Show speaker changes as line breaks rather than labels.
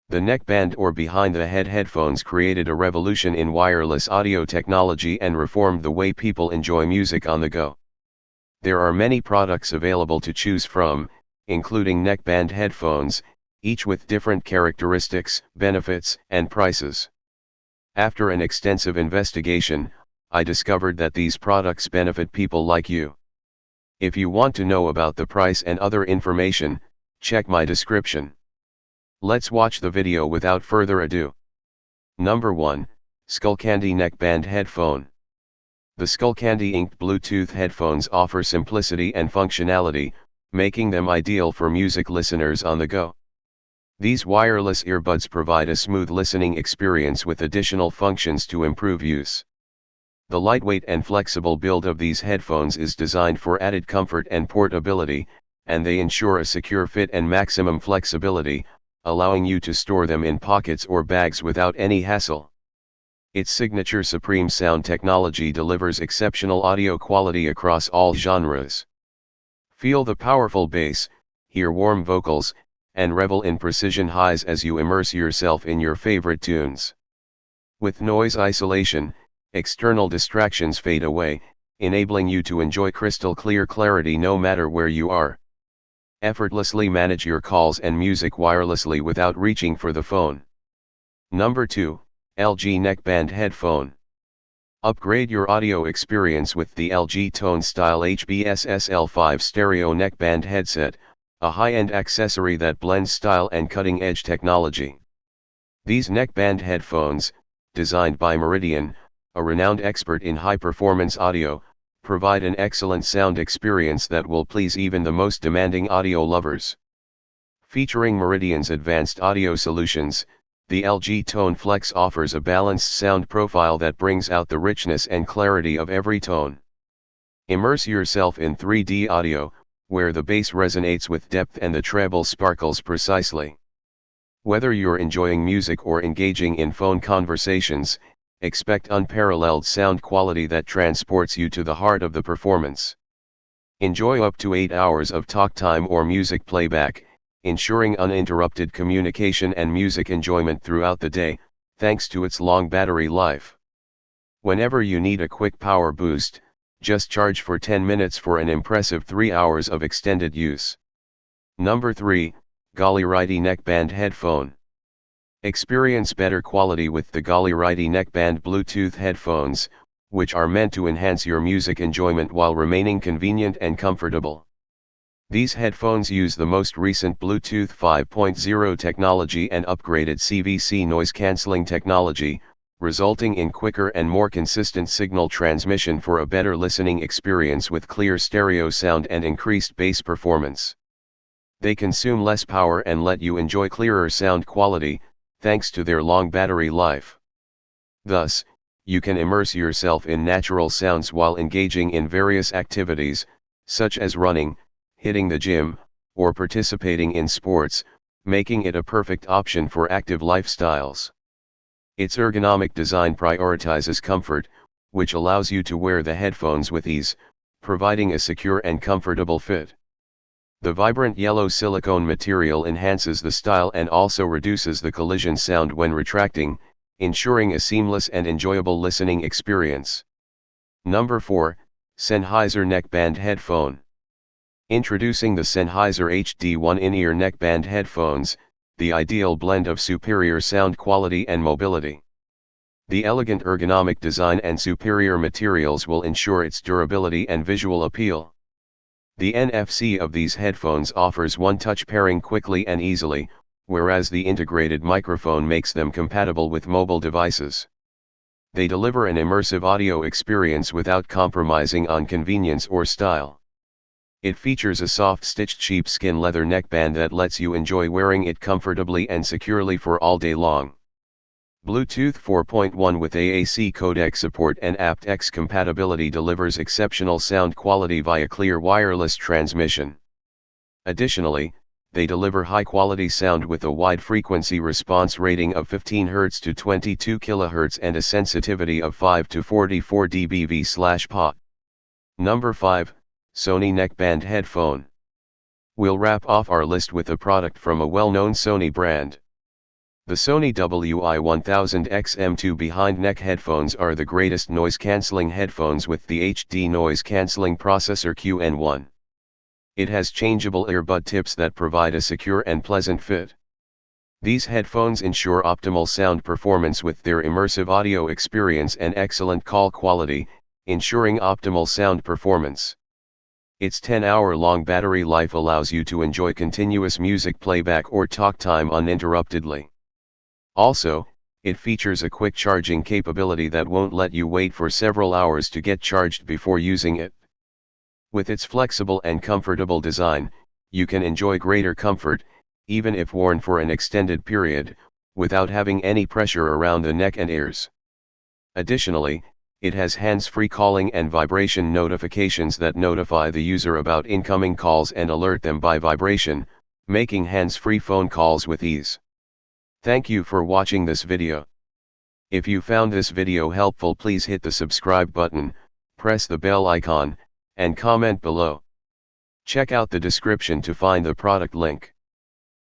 The neckband or behind-the-head headphones created a revolution in wireless audio technology and reformed the way people enjoy music on the go. There are many products available to choose from, including neckband headphones, each with different characteristics, benefits, and prices. After an extensive investigation, I discovered that these products benefit people like you. If you want to know about the price and other information, check my description. Let's watch the video without further ado. Number 1, Skullcandy Neckband Headphone. The Skullcandy inked Bluetooth headphones offer simplicity and functionality, making them ideal for music listeners on the go. These wireless earbuds provide a smooth listening experience with additional functions to improve use. The lightweight and flexible build of these headphones is designed for added comfort and portability, and they ensure a secure fit and maximum flexibility, allowing you to store them in pockets or bags without any hassle. Its signature Supreme sound technology delivers exceptional audio quality across all genres. Feel the powerful bass, hear warm vocals, and revel in precision highs as you immerse yourself in your favorite tunes. With noise isolation, external distractions fade away, enabling you to enjoy crystal clear clarity no matter where you are. Effortlessly manage your calls and music wirelessly without reaching for the phone. Number 2, LG Neckband Headphone. Upgrade your audio experience with the LG Tone Style HBSSL5 Stereo Neckband Headset, a high-end accessory that blends style and cutting-edge technology. These neckband headphones, designed by Meridian, a renowned expert in high-performance audio, provide an excellent sound experience that will please even the most demanding audio lovers. Featuring Meridian's advanced audio solutions, the LG Tone Flex offers a balanced sound profile that brings out the richness and clarity of every tone. Immerse yourself in 3D audio, where the bass resonates with depth and the treble sparkles precisely. Whether you're enjoying music or engaging in phone conversations, expect unparalleled sound quality that transports you to the heart of the performance. Enjoy up to 8 hours of talk time or music playback, ensuring uninterrupted communication and music enjoyment throughout the day, thanks to its long battery life. Whenever you need a quick power boost, just charge for 10 minutes for an impressive 3 hours of extended use. Number 3, Golly Righty Neckband Headphone. Experience better quality with the Golly Righty Neckband Bluetooth headphones, which are meant to enhance your music enjoyment while remaining convenient and comfortable. These headphones use the most recent Bluetooth 5.0 technology and upgraded CVC noise-canceling technology, resulting in quicker and more consistent signal transmission for a better listening experience with clear stereo sound and increased bass performance. They consume less power and let you enjoy clearer sound quality, thanks to their long battery life. Thus, you can immerse yourself in natural sounds while engaging in various activities, such as running, hitting the gym, or participating in sports, making it a perfect option for active lifestyles. Its ergonomic design prioritizes comfort, which allows you to wear the headphones with ease, providing a secure and comfortable fit. The vibrant yellow silicone material enhances the style and also reduces the collision sound when retracting, ensuring a seamless and enjoyable listening experience. Number 4, Sennheiser Neckband Headphone. Introducing the Sennheiser HD1 in-ear neckband headphones, the ideal blend of superior sound quality and mobility. The elegant ergonomic design and superior materials will ensure its durability and visual appeal. The NFC of these headphones offers one-touch pairing quickly and easily, whereas the integrated microphone makes them compatible with mobile devices. They deliver an immersive audio experience without compromising on convenience or style. It features a soft-stitched sheepskin leather neckband that lets you enjoy wearing it comfortably and securely for all day long. Bluetooth 4.1 with AAC codec support and aptX compatibility delivers exceptional sound quality via clear wireless transmission. Additionally, they deliver high-quality sound with a wide frequency response rating of 15 Hz to 22 kHz and a sensitivity of 5 to 44 dBV/PA. Number 5, Sony Neckband Headphone. We'll wrap off our list with a product from a well-known Sony brand. The Sony WI-1000X-M2 behind-neck headphones are the greatest noise-cancelling headphones with the HD noise-cancelling processor QN1. It has changeable earbud tips that provide a secure and pleasant fit. These headphones ensure optimal sound performance with their immersive audio experience and excellent call quality, ensuring optimal sound performance. Its 10-hour-long battery life allows you to enjoy continuous music playback or talk time uninterruptedly. Also, it features a quick charging capability that won't let you wait for several hours to get charged before using it. With its flexible and comfortable design, you can enjoy greater comfort, even if worn for an extended period, without having any pressure around the neck and ears. Additionally, it has hands-free calling and vibration notifications that notify the user about incoming calls and alert them by vibration, making hands-free phone calls with ease. Thank you for watching this video. If you found this video helpful, please hit the subscribe button, press the bell icon, and comment below. Check out the description to find the product link.